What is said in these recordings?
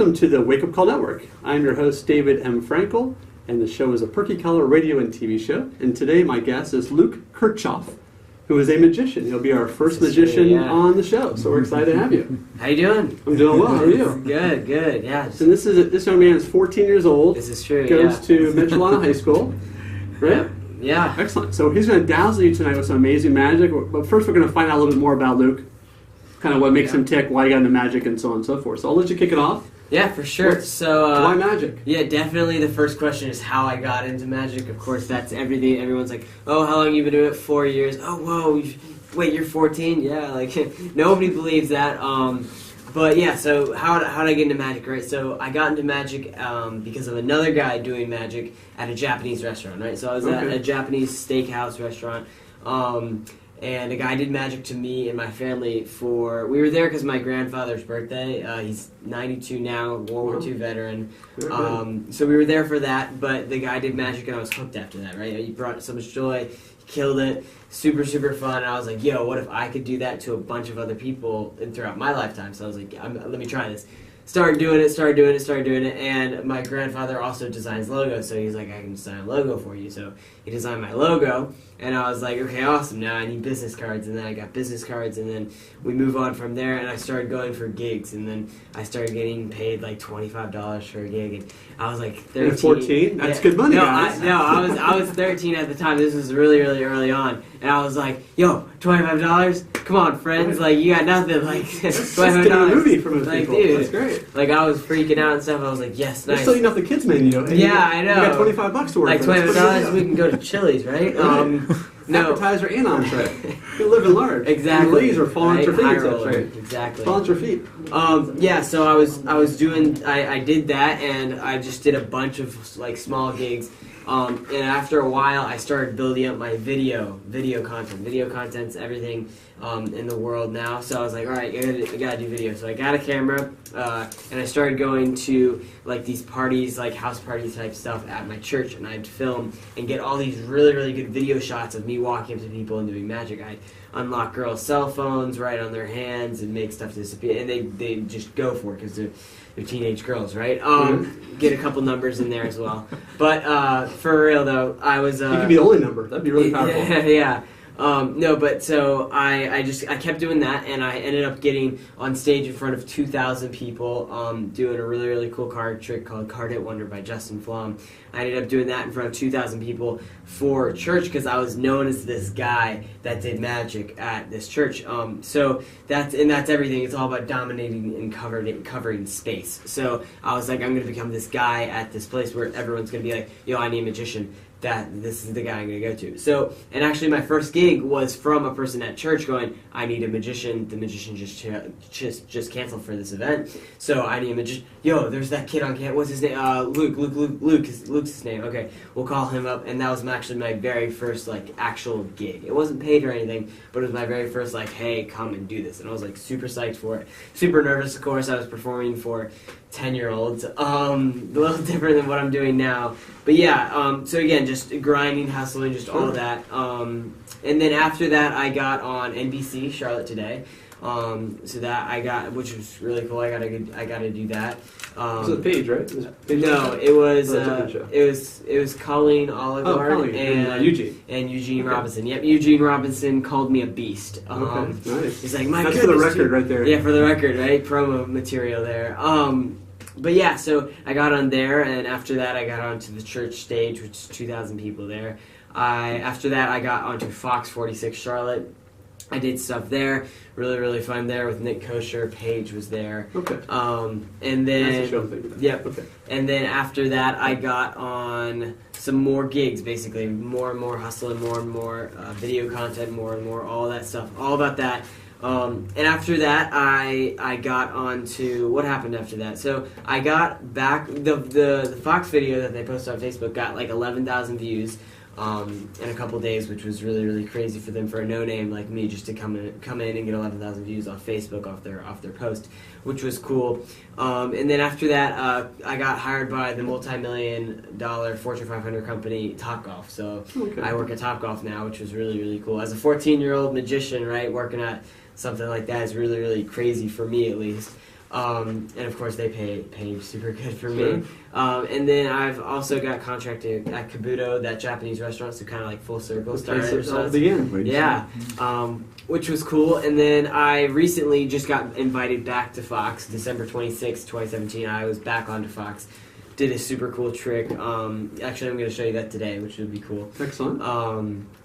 Welcome to the Wake Up Call Network. I'm your host, David M. Frankel, and the show is a Perky Color radio and TV show. And today my guest is Luke Kirchhoff, who is a magician. He'll be our first magician on the show, so we're excited to have you. How you doing? I'm doing well. How are you? Good, yeah. And this young man is 14 years old. This is true, Goes to Michelana High School, right? Yeah. Excellent. So he's going to dazzle you tonight with some amazing magic. But first we're going to find out a little bit more about Luke, kind of what makes him tick, why he got into magic, and so on and so forth. So I'll let you kick it off. Yeah, for sure. Why magic? Yeah, definitely the first question is how I got into magic. Of course, that's everything. Everyone's like, oh, how long have you been doing it? 4 years. Oh, whoa. Wait, you're 14? Yeah, like, nobody believes that. But yeah, so how did I get into magic, right? So I got into magic because of another guy doing magic at a Japanese restaurant, right? So I was at a Japanese steakhouse restaurant, and a guy did magic to me and my family we were there because my grandfather's birthday. He's 92 now, World War II veteran. So we were there for that, but the guy did magic and I was hooked after that, right? He brought so much joy, he killed it, super fun. And I was like, yo, what if I could do that to a bunch of other people and throughout my lifetime? So I was like, let me try this. Started doing it, and my grandfather also designs logos, so he's like, I can design a logo for you. So he designed my logo, and I was like, okay, awesome, now I need business cards, and then I got business cards, and then we move on from there, and I started going for gigs, and then I started getting paid like $25 for a gig, and I was like 13. You're 14? That's good money, guys. I was 13 at the time. This was really early on, and I was like, yo, $25? Come on, friends, like, you got nothing, like, $25. A movie for most people. Dude, that's great. Like, I was freaking out and stuff. I was like, yes, nice. You're still eating off the kids' menu. Yeah, I know. You got $25 to work. Like $25, we can go to Chili's, right? No. Appetizer and entree. You're living large. Exactly. And ladies are falling at your feet. Right? Exactly. Falling at your feet. Yeah, so I did that, and I just did a bunch of like small gigs. And after a while, I started building up my video content. Video content's everything in the world now. So I was like, all right, I gotta do video. So I got a camera, and I started going to like these parties, like house party type stuff at my church, and I'd film and get all these really good video shots of me walking up to people and doing magic. I'd unlock girls' cell phones, write on their hands, and make stuff disappear, and they just go for it because they're teenage girls, right? Get a couple numbers in there as well. But for real though, I was... you could be the only number. That'd be really powerful. Yeah. No, but so I kept doing that, and I ended up getting on stage in front of 2,000 people, doing a really cool card trick called Card Hit Wonder by Justin Flom. I ended up doing that in front of 2,000 people for church because I was known as this guy that did magic at this church. So that's everything. It's all about dominating and covering space. So I was like, I'm going to become this guy at this place where everyone's going to be like, yo, I need a magician. This is the guy I'm going to go to. So, and actually my first gig was from a person at church going, I need a magician. The magician just canceled for this event. So I need a magician. Yo, there's that kid on campus. What's his name? Luke. Luke's his name. Okay, we'll call him up. And that was actually my very first, like, actual gig. It wasn't paid or anything, but it was my very first, like, hey, come and do this. And I was, like, super psyched for it. Super nervous, of course. I was performing for 10-year-olds. A little different than what I'm doing now. But yeah, so again, just grinding, hustling, just all of that. And then after that, I got on NBC, Charlotte Today. So that I got, which was really cool. I gotta do that. Was it Paige, right? No, it was Colleen Olivard and Eugene Robinson. Yep, Eugene Robinson called me a beast. Okay, nice. He's like, my goodness. That's for the record, right there. Yeah, for the record, right? Promo material there. But yeah, so I got on there, and after that, I got onto the church stage, which is 2,000 people there. After that, I got onto Fox 46 Charlotte. I did stuff there, really fun there with Nick Kosher. Paige was there. Okay. And then that's the show I'm thinking about. Yep. Okay. And then after that, I got on some more gigs, basically more and more hustling, more and more video content, more and more all that stuff, all about that. And after that, I got on to what happened after that. So I got back the Fox video that they posted on Facebook got like 11,000 views. In a couple days, which was really crazy for them, for a no-name like me, just to come in and get 11,000 views off Facebook off their post, which was cool. And then after that, I got hired by the multi-million-dollar Fortune 500 company Topgolf. So I work at Topgolf now, which was really cool. As a 14-year-old magician, right, working at something like that is really crazy for me, at least. And of course they pay super good for me. And then I've also got contracted at Kabuto, that Japanese restaurant, so kind of like full circle. Which was cool. And then I recently just got invited back to Fox, December 26, 2017. I was back onto Fox. Did a super cool trick. Actually, I'm going to show you that today, which would be cool. Excellent.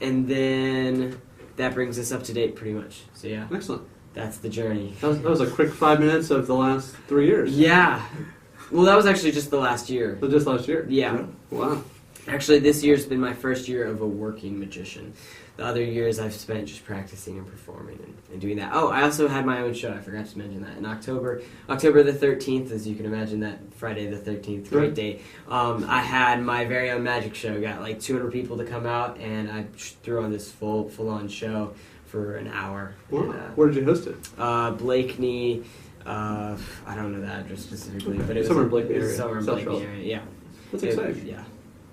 And then that brings us up to date pretty much. So yeah. Excellent. That's the journey. That was a quick 5 minutes of the last 3 years. Yeah. Well, that was actually just the last year. So just last year? Yeah. Wow. Actually, this year's been my first year of a working magician. The other years I've spent just practicing and performing and doing that. Oh, I also had my own show. I forgot to mention that. In October the 13th, as you can imagine, that Friday the 13th, great date, I had my very own magic show. Got like 200 people to come out, and I threw on this full-on show for an hour. Wow. And, where did you host it? Blakeney. I don't know the address specifically, but it was somewhere in Blakeney area. Somewhere in Blakeney area. Yeah. That's exciting. Yeah.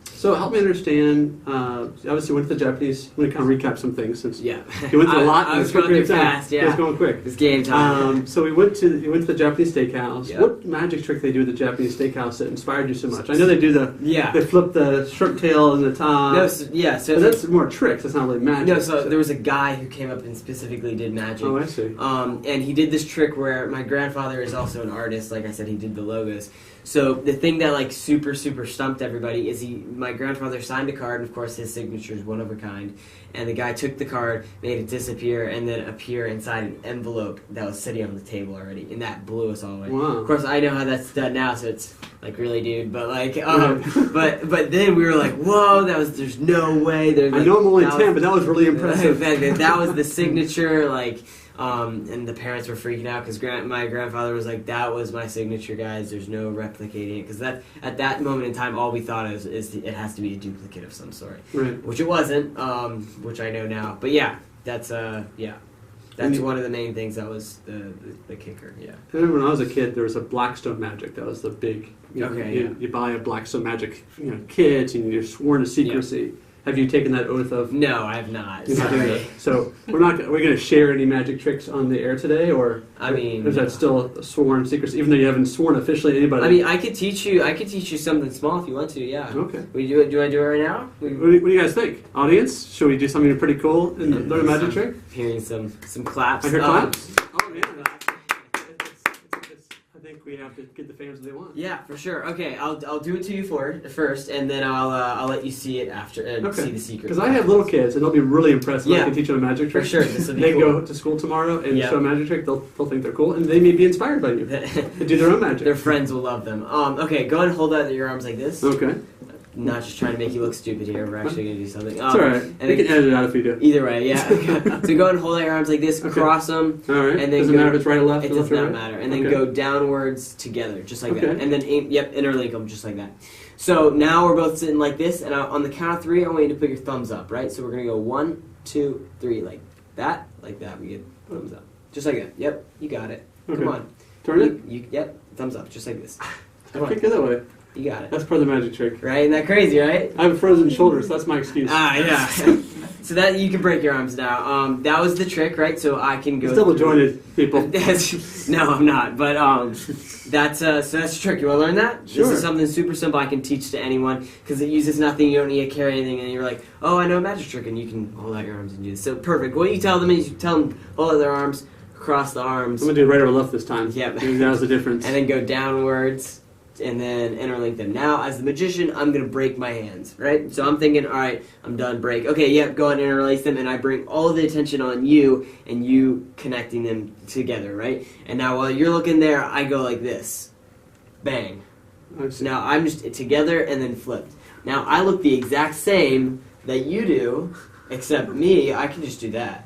So help me understand. Obviously, you went to the Japanese. I'm going to kind of recap some things since you went through a lot. I was going through fast. Yeah, it was going quick. It's game time. So you went to the Japanese steakhouse. Yep. What magic trick they do at the Japanese steakhouse that inspired you so much? I know they do they flip the shrimp tail in the top. No, so but that's more tricks. That's not really magic. No, so there was a guy who came up and specifically did magic. Oh, I see. And he did this trick where my grandfather is also an artist. Like I said, he did the logos. So the thing that like super stumped everybody is my grandfather signed a card, and of course his signature is one of a kind. And the guy took the card, made it disappear, and then appear inside an envelope that was sitting on the table already, and that blew us all away. Wow. Of course, I know how that's done now, so it's like, really, dude. But like, but then we were like, whoa, there's no way. I know I'm only 10, but that was really impressive. That was the signature, like. And the parents were freaking out because my grandfather was like, that was my signature, guys. There's no replicating it. Because at that moment in time, all we thought is it has to be a duplicate of some sort. Right. Which it wasn't, which I know now. But yeah, that's one of the main things that was the kicker, yeah. I remember when I was a kid, there was a Blackstone Magic. That was the big, you buy a Blackstone Magic kit and you're sworn to secrecy. Yeah. Have you taken that oath of? No, I have not. Sorry. So we're going to share any magic tricks on the air today, or is that still a sworn secrecy, even though you haven't sworn officially to anybody? I mean, I could teach you something small if you want to. Yeah. Okay. Do you want to do it right now? What do you guys think, audience? Should we do something pretty cool and learn a magic trick? Hearing some claps. I hear claps. Oh yeah. I think we have to get the fans what they want. Yeah, for sure. Okay, I'll do it to you first, and then I'll let you see it after and see the secret. Because I have little kids, and they'll be really impressed when I can teach them a magic trick. For sure, they go to school tomorrow and show a magic trick. They'll think they're cool, and they may be inspired by you to do their own magic. Their friends will love them. Okay, go ahead and hold out your arms like this. Okay. Not just trying to make you look stupid here. We're actually going to do something. It's alright. We can edit it out if we do. Either way, yeah. So go ahead and hold out your arms like this, cross them. Alright. And then doesn't matter if it's right or left? It does not matter. And then go downwards together, just like that. And then, interlink them just like that. So now we're both sitting like this, and on the count of 3, I want you to put your thumbs up, right? So we're going to go 1, 2, 3, like that. Like that, we get thumbs up. Just like that. Yep, you got it. Okay. Come on. Turn it? Yep, thumbs up, just like this. Come on. Kick it that way. You got it. That's part of the magic trick. Right? Isn't that crazy, right? I have a frozen shoulder, so that's my excuse. Yeah. So that you can break your arms now. That was the trick, right? So I can go. It's double jointed, people. No, I'm not. But that's the trick. You want to learn that? Sure. This is something super simple I can teach to anyone because it uses nothing. You don't need to carry anything, and you're like, oh, I know a magic trick, and you can hold out your arms and do this. So perfect. What you tell them is hold out their arms, cross the arms. I'm gonna do right or left this time. Yep. Maybe that was the difference. And then go downwards. And then interlink them. Now, as the magician, I'm going to break my hands, right? So I'm thinking, all right, I'm done, break. Okay, go and interlace them, and I bring all of the attention on you, and you connecting them together, right? And now while you're looking there, I go like this. Bang. Now I'm just together and then flipped. Now I look the exact same that you do, except me, I can just do that.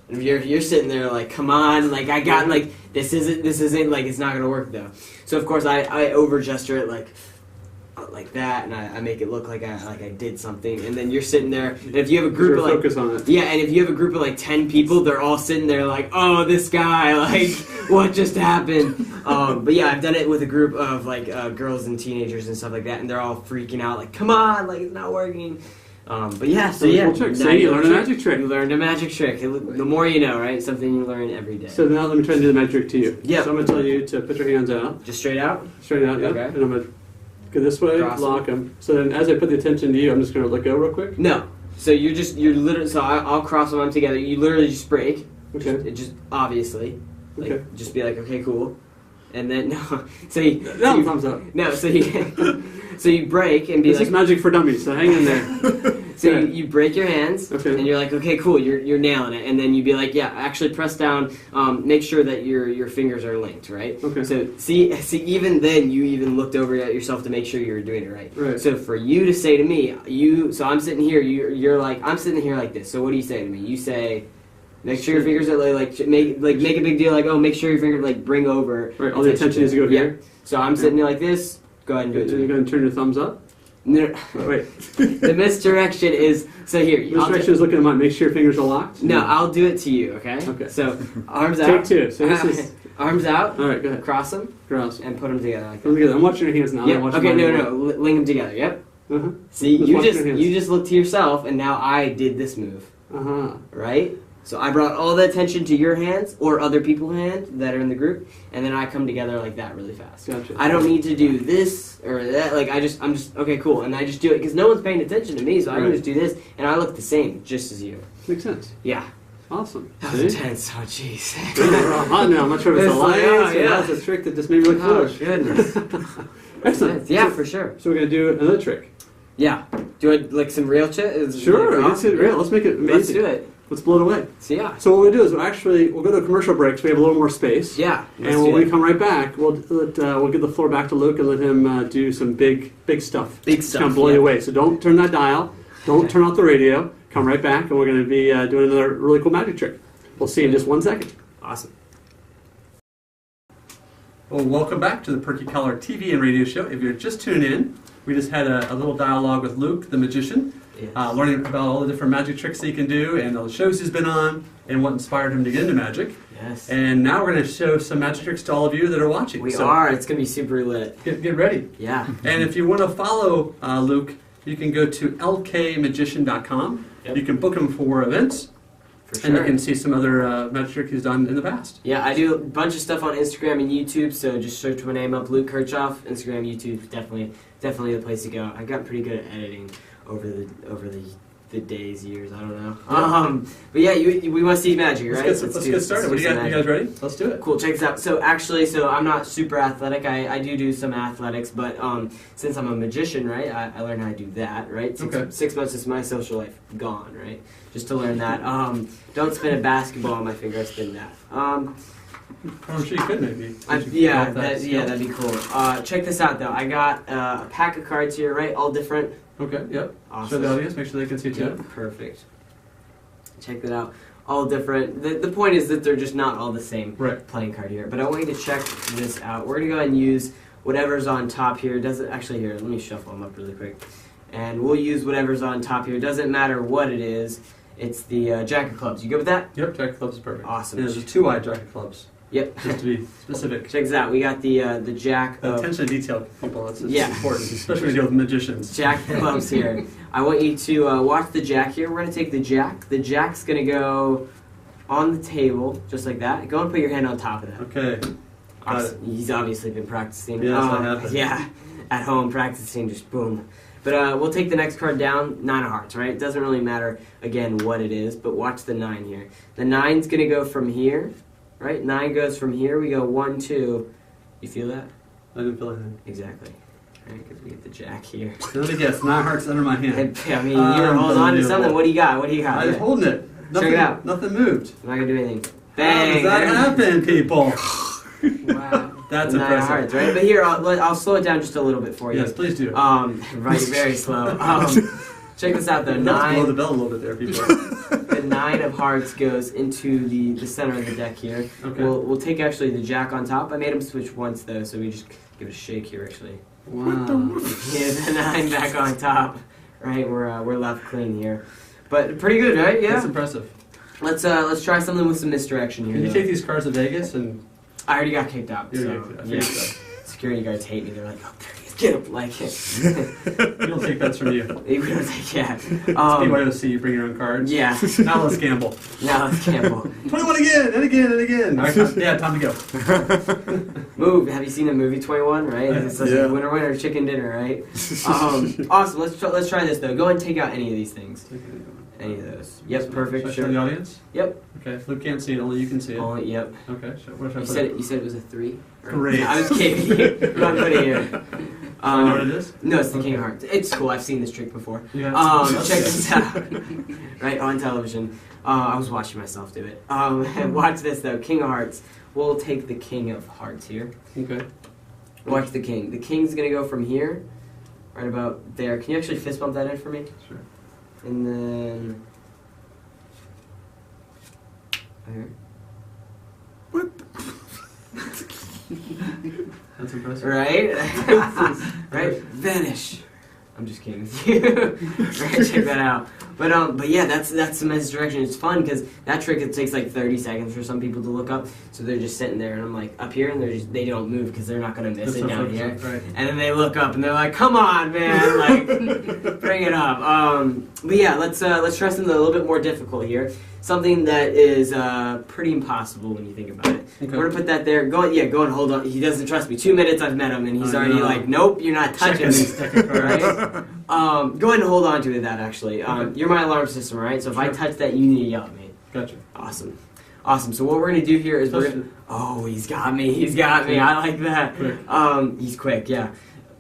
And you're sitting there like, come on, like I got like this isn't like it's not gonna work though. So of course I over gesture it like that, and I make it look like I did something. And then you're sitting there, and if you have a group of like focus on it. Yeah, and if you have a group of like 10 people, they're all sitting there like, oh, this guy, like what just happened? But yeah, I've done it with a group of like girls and teenagers and stuff like that, and they're all freaking out like, come on, like it's not working. But yeah, so yeah. Cool trick. So you learned a magic trick. You learned a magic trick. The more you know, right? Something you learn every day. So now let me try to do the magic trick to you. Yeah. So I'm going to tell you to put your hands out. Just straight out? Straight out, yeah. Okay. And I'm going to go this way, lock them. So then as I put the attention to you, I'm just going to let go real quick. No. So you're literally, so I'll cross them together. You literally just break. Okay. Just obviously. Like, Okay. Just be like, okay, cool. And then, no. Thumbs up. No, so you break and be this like. This is magic for dummies, so hang in there. So you break your hands, okay. And you're like, okay, cool, you're nailing it. And then you'd be like, yeah, actually press down, make sure that your fingers are linked, right? Okay. So see, even then, you even looked over at yourself to make sure you were doing it right. Right. So for you to say to me, so I'm sitting here, you're like, I'm sitting here like this. So what do you say to me? You say, make sure your fingers are make a big deal, like, oh, make sure your fingers bring over. Right. All the attention needs to go here. So I'm sitting there like this. Go ahead and do it. So you're going to turn your thumbs up. No. Oh, wait. The misdirection is here. Misdirection is looking at mine. Make sure your fingers are locked. No, I'll do it to you. Okay. Okay. So arms out. Take two. So this is arms out. All right. Go ahead. Cross them. Cross. And put them together like that. Put them together. I'm watching your hands now. Yep. Okay. No. Link them together. Yep. Uh-huh. See, you just looked to yourself, and now I did this move. Uh-huh. Right. So I brought all the attention to your hands or other people's hands that are in the group, and then I come together like that really fast. Gotcha. I don't need to do this or that. Like I'm just okay, cool, and I just do it because no one's paying attention to me, so I can just do this, and I look the same, just as you. Makes sense. Yeah. Awesome. That was intense. Oh jeez. We're all hot now. I'm not sure if it's a light. Yeah. That's a trick that just made me look foolish. Goodness. Excellent. Yeah, for sure. So we're gonna do another trick. Yeah. Do it like some real shit? Sure. Let's do it real. Let's make it amazing. Let's do it. Let's blow it away. So yeah. So what we do is we'll go to a commercial break so we have a little more space. Yeah. And when we come right back, we'll give the floor back to Luke and let him do some big stuff. Big stuff. Kind of blow you away. So don't turn that dial. Don't turn off the radio. Come right back, and we're going to be doing another really cool magic trick. We'll see you in just 1 second. Awesome. Well, welcome back to the Perky Color TV and radio show. If you're just tuning in, we just had a little dialogue with Luke, the magician. Yes. Learning about all the different magic tricks he can do and all the shows he's been on and what inspired him to get into magic. Yes. And now we're going to show some magic tricks to all of you that are watching. We are. It's going to be super lit. Get ready. Yeah. And if you want to follow Luke, you can go to lkmagician.com. Yep. You can book him for events. For sure. And you can see some other magic tricks he's done in the past. Yeah, I do a bunch of stuff on Instagram and YouTube, so just search my name up, Luke Kirchhoff. Instagram, YouTube, definitely the place to go. I got pretty good at editing over the days, years, I don't know. But yeah, we want to see magic, right? Let's get started. What do you got? You guys ready? Let's do it. Cool, check this out. So I'm not super athletic. I do some athletics, but since I'm a magician, right, I learned how to do that, right? 6 months is my social life gone, right? Just to learn that. Don't spin a basketball on my finger, I spin that. I'm sure you could maybe. That'd be cool. Check this out, though. I got a pack of cards here, right? All different. Okay, yep. Awesome. Show the audience, make sure they can see too. Yep, perfect. Check that out. All different. The point is that they're just not all the same playing card here. But I want you to check this out. We're going to go ahead and use whatever's on top here. Here, let me shuffle them up really quick. And we'll use whatever's on top here. Doesn't matter what it is. It's the Jack of Clubs. You good with that? Yep, Jack of Clubs is perfect. Awesome. And there's a 2-eyed Jack of Clubs. Yep. Just to be specific. Check this out. We got the Jack of... Attention to detail, people. It's important, especially when you deal with magicians. Jack of Clubs here. I want you to watch the Jack here. We're going to take the Jack. The Jack's going to go on the table, just like that. Go and put your hand on top of that. Okay. Awesome. He's obviously been practicing. Yeah, that's what happened. Yeah, at home practicing, just boom. But we'll take the next card down, 9 of Hearts, right? It doesn't really matter, again, what it is, but watch the 9 here. The 9's going to go from here, right? 9 goes from here. We go 1, 2. You feel that? I didn't feel anything. Exactly. Right, because we get the Jack here. Let me guess, 9 hearts under my hand. I mean, you were holding on to something. What do you got? I was holding it. Nothing, check it out. Nothing moved. I'm not going to do anything. Bang! How does that happen, people? Wow. That's 9 impressive. Hearts, right? But here, I'll slow it down just a little bit for you. Yes, please do. Right, very slow. Check this out, though. 9. Blow the bell a little bit there, people. The 9 of Hearts goes into the center of the deck here. Okay. We'll take actually the Jack on top. I made him switch once though, so we just give it a shake here actually. Wow. Yeah, the 9 back on top. Right, we're left clean here, but pretty good, right? Yeah. That's impressive. Let's try something with some misdirection here. Can you take these cards to Vegas and? I already got kicked out. Yeah. Security guards hate me. They're like, oh, there he is. let's get him. Like, We don't take bets from you. we don't take, yeah. BYOC, you bring your own cards. Yeah. Now let's gamble. Now let's gamble. 21 again, and again, and again. All right, yeah, time to go. Move. Have you seen the movie 21? Right? It's like winner, winner, chicken dinner. Right? Awesome. Let's try this though. Go ahead and take out any of these things. Any of those. Yep. Perfect. Show the audience. Yep. Okay. Luke can't see it. Only you can see it. Only. Yep. Okay. What should I You put said it? it. You said it was a 3. Great. I was kidding. I'm not putting it here. Do I know what it is? No, it's the King of Hearts. It's cool. I've seen this trick before. Yeah. Check this out. Right on television. I was watching myself do it. Watch this though. King of Hearts. We'll take the King of Hearts here. Okay. Watch the King. The King's gonna go from here, right about there. Can you actually fist bump that in for me? Sure. And then. Here. What? That's impressive. Right? Right? Vanish. I'm just kidding with you. Right, check that out. But yeah, that's the misdirection. It's fun because that trick, it takes like 30 seconds for some people to look up. So they're just sitting there, and I'm like up here, and they don't move because they're not gonna miss it down here. Right. And then they look up, and they're like, "Come on, man! Like, bring it up." But yeah, let's try something a little bit more difficult here. Something that is pretty impossible when you think about it. Okay. We're gonna put that there. Go and hold on. He doesn't trust me. 2 minutes I've met him, and he's already like, "Nope, you're not touching this." Right? Go ahead and hold on to that. Actually, you're my alarm system, right? So if I touch that, you need to yell at me. Gotcha. Awesome. So what we're gonna do here is Oh, he's got me. He's got me. I like that. Quick. He's quick. Yeah.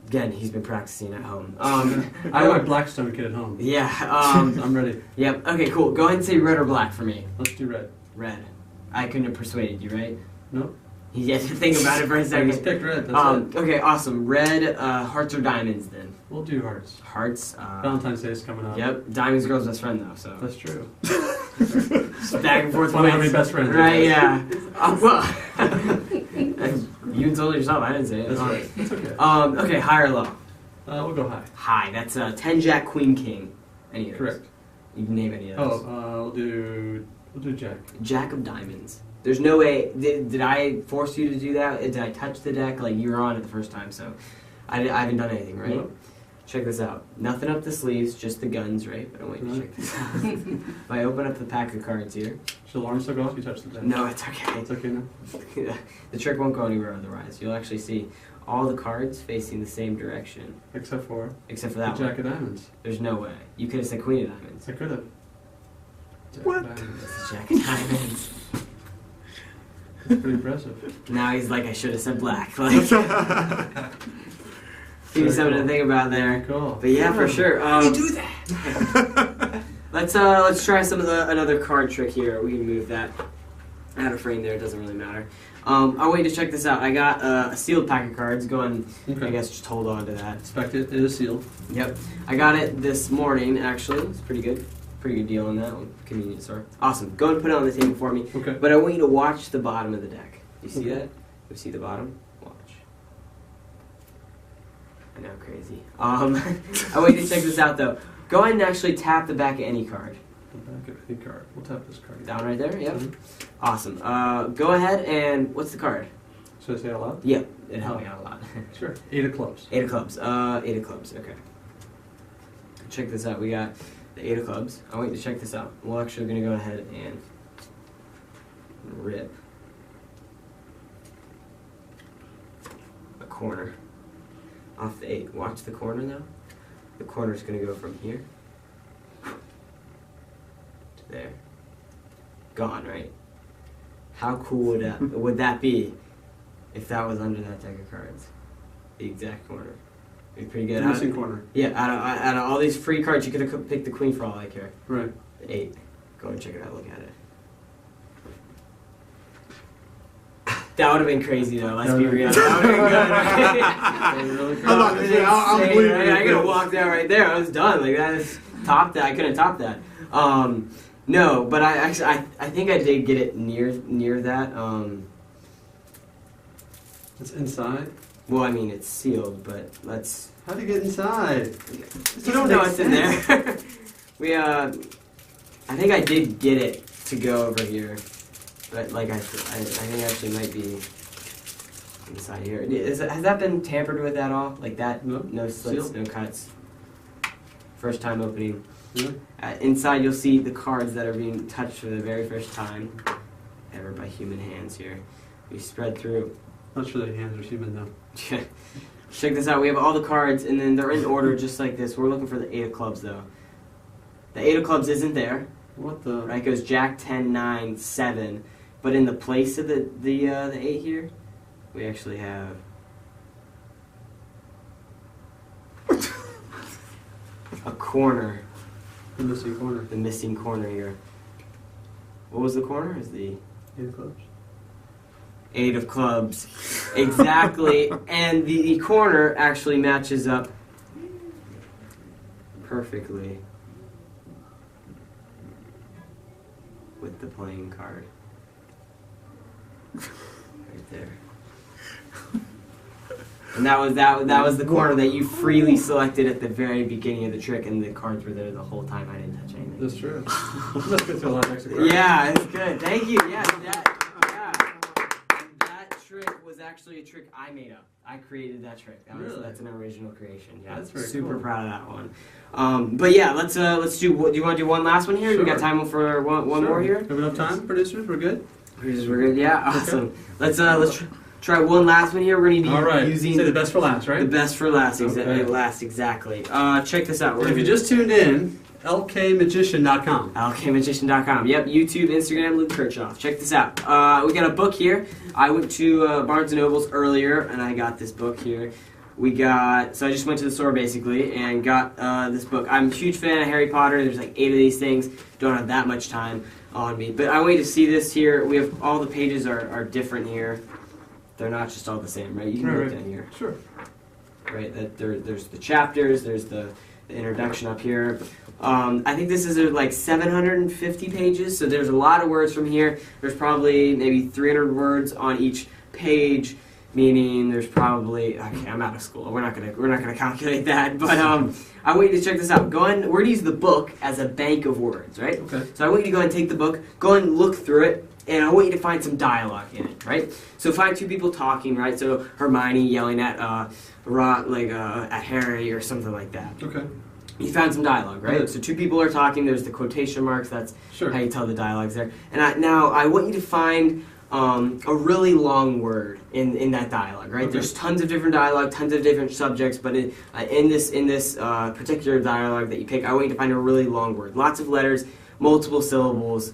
Again, he's been practicing at home. I have my Blackstone kit at home. Yeah. I'm ready. Yep. Okay. Cool. Go ahead and say red or black for me. Let's do red. Red. I couldn't have persuaded you, right? No. You had to think about it for a I second. just picked red. That's it. Okay, awesome. Red, hearts or diamonds then? We'll do hearts. Hearts. Valentine's Day is coming up. Yep, diamonds girl's best friend though, so. That's true. Back and forth. One of my best friends. Right, yeah. Well, you told it yourself, I didn't say it. That's right. That's okay. Okay, high or low? We'll go high. High, that's 10 Jack, Queen, King. Any of those? Correct. You can name any of those. We'll do Jack. Jack of diamonds. There's no way. Did I force you to do that? Did I touch the deck? Like, you were on it the first time, so I haven't done anything, right? Nope. Check this out. Nothing up the sleeves, just the guns, right? But I want you to check this out. If I open up the pack of cards here. Should the alarm still go off? You touch the deck? No, it's okay. It's okay now? The trick won't go anywhere otherwise. You'll actually see all the cards facing the same direction. Except for that the one. Jack of Diamonds. There's no way. You could have said Queen of Diamonds. I could have. What? It's the Jack of Diamonds. That's pretty impressive. Now he's like, I should have said black. Like, give me something to think about there. Cool. But yeah, for sure. You do that. Let's try another card trick here. We can move that out of frame there. It doesn't really matter. I'll wait to check this out. I got a sealed pack of cards. Go and Okay. I guess just hold on to that. Expect it. It is sealed. Yep. I got it this morning. Actually, it's pretty good. Pretty good deal on that one. Convenience store. Awesome. Go and put it on the table for me. Okay. But I want you to watch the bottom of the deck. You see that? You see the bottom? Watch. I know, crazy. I want you to check this out though. Go ahead and actually tap the back of any card. The back of any card. We'll tap this card. Down right there? Yep. Mhm. Awesome. Go ahead and what's the card? Should I say it out loud? Yep. It helped me out a lot. Sure. 8 of clubs. 8 of clubs. 8 of clubs. Okay. Check this out. We got the 8 of clubs. I want you to check this out. We're actually going to go ahead and rip a corner off the 8. Watch the corner now. The corner is going to go from here to there. Gone, right? How cool would that be if that was under that deck of cards? The exact corner. It'd be pretty good. The missing corner. Yeah, out of all these free cards, you could have picked the Queen for all I care. Right. The 8. Go and check it out. Look at it. That would have been crazy, though. Let's be real. That would have been good. Really I'm not gonna say, I'm Insane, believing right? it. I could have walked out right there. I was done. Like, that is topped that. I couldn't top that. No, but I think I did get it near that. It's inside. Well, I mean, it's sealed, but let's. How do you get inside? You don't know what's in there. I think I did get it to go over here, but like I think actually might be. inside here. Has that been tampered with at all? Like that? No. No slits, Sealed. no cuts. First time opening. Yeah. Inside you'll see the cards that are being touched for the very first time ever by human hands here. We spread through. Not sure the hands are human though. Check this out. We have all the cards, and then they're in order just like this. We're looking for the 8 of clubs, though. The 8 of clubs isn't there. What the? Right, it goes Jack, 10, 9, 7. But in the place of the 8 here, we actually have a corner. The missing corner. The missing corner here. What was the corner? Is the 8 of clubs. 8 of clubs. Exactly. And the corner actually matches up perfectly with the playing card. Right there. And that was the corner that you freely selected at the very beginning of the trick, and the cards were there the whole time. I didn't touch anything. That's true. You must go through a lot of extra cards. Yeah, it's good. Thank you. Yeah, that trick was actually a trick I made up. I created that trick. That's an original creation. Yeah, That's very super cool. proud of that one. But yeah, let's do. Do you want to do one last one here? Sure. We got time for one more here. Have enough time, producers? We're good. We're good. Yeah, awesome. Let's try one last one here. We're going to be All right. using Say the best for last, right? the best for last. Okay. Exactly. Check this out. And if you just tuned in, lkmagician.com. LKMagician.com. Yep, YouTube, Instagram, Luke Kirchhoff. Check this out. We got a book here. I went to Barnes & Noble's earlier, and I got this book here. So I just went to the store, basically, and got this book. I'm a huge fan of Harry Potter. There's like 8 of these things. Don't have that much time on me. But I want you to see this here. We have all the pages are different here. They're not just all the same, right? You can look down here. Sure. Right, there's the chapters, there's the introduction up here. I think this is like 750 pages, so there's a lot of words from here. There's probably maybe 300 words on each page, meaning there's probably, okay, I'm out of school. We're not gonna calculate that, but I want you to check this out. We're gonna use the book as a bank of words, right? Okay. So I want you to go and take the book, go and look through it, and I want you to find some dialogue in it, right? So find 2 people talking, right? So Hermione yelling at at Harry or something like that. Okay. You found some dialogue, right? Good. So 2 people are talking. There's the quotation marks. That's Sure. how you tell the dialogue's there. And now I want you to find a really long word in that dialogue, right? Okay. There's tons of different dialogue, tons of different subjects, but in this particular dialogue that you pick, I want you to find a really long word. Lots of letters, multiple syllables.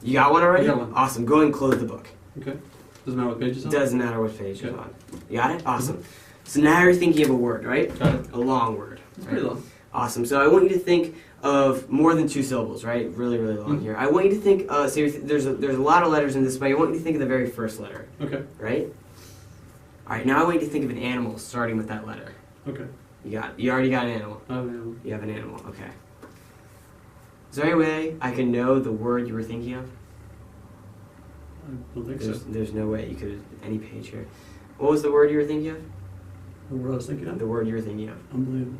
You got one already? I got one. Awesome. Go and close the book. Okay. Doesn't matter what page it's on? Doesn't matter what page Okay. it's on. You got it? Awesome. So now you're thinking of a word, right? Got it. A long word. It's right? pretty long. Awesome. So I want you to think of more than 2 syllables, right? Really, really long here. I want you to think. There's a lot of letters in this, but I want you to think of the very first letter, Okay. right? All right. Now I want you to think of an animal starting with that letter. Okay. You already got an animal. Oh, yeah. You have an animal. Okay. Is there any way I can know the word you were thinking of? I don't think so. There's no way you could. Any page here. What was the word you were thinking of? The word I was thinking of? The word you were thinking of. Unbelievable.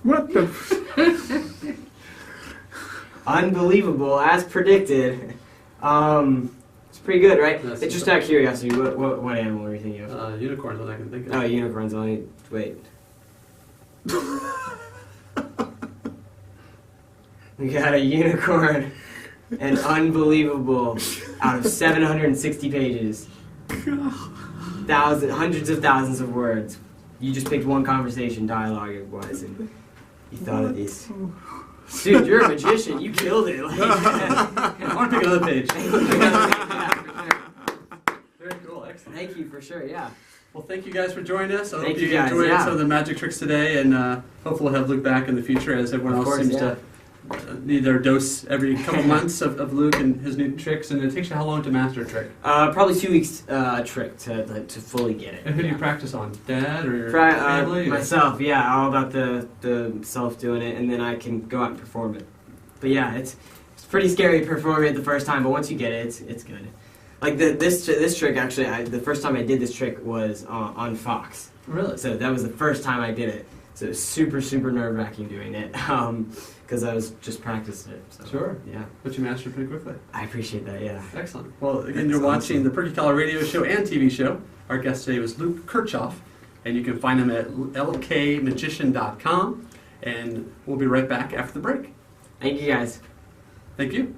What the? Unbelievable, as predicted. It's pretty good, right? That's It's just out of curiosity, what animal were you thinking of? Unicorn's what I can think of. Oh, unicorns only. Wait. We got a unicorn. And unbelievable. Out of 760 pages. Hundreds of thousands of words. You just picked one conversation, dialogue it was, and you thought of these. Dude, you're a magician. You killed it. Like, I want to pick another page. Very cool. Excellent. Thank you for sure. Yeah. Well, thank you guys for joining us. I Thank hope you you guys, enjoyed yeah. some of the magic tricks today, and hopefully we'll have Luke back in the future as everyone Of else course, seems to need their dose every couple months of Luke and his new tricks. And it takes you how long to master a trick? Probably 2 weeks trick to fully get it. And who do Yeah. you practice on? Dad or your family? Myself, yeah, all about the self doing it, and then I can go out and perform it. But yeah, it's pretty scary performing it the first time, but once you get it, it's good. Like this trick, actually, the first time I did this trick was on Fox. Really? So that was the first time I did it. So it was super, super nerve-wracking doing it because I was just practicing it. So, Sure. Yeah. But you mastered pretty quickly. I appreciate that, yeah. Excellent. Well, again, you're watching the Perky Collar radio show and TV show. Our guest today was Luke Kirchhoff, and you can find him at lkmagician.com. And we'll be right back after the break. Thank you, guys. Thank you.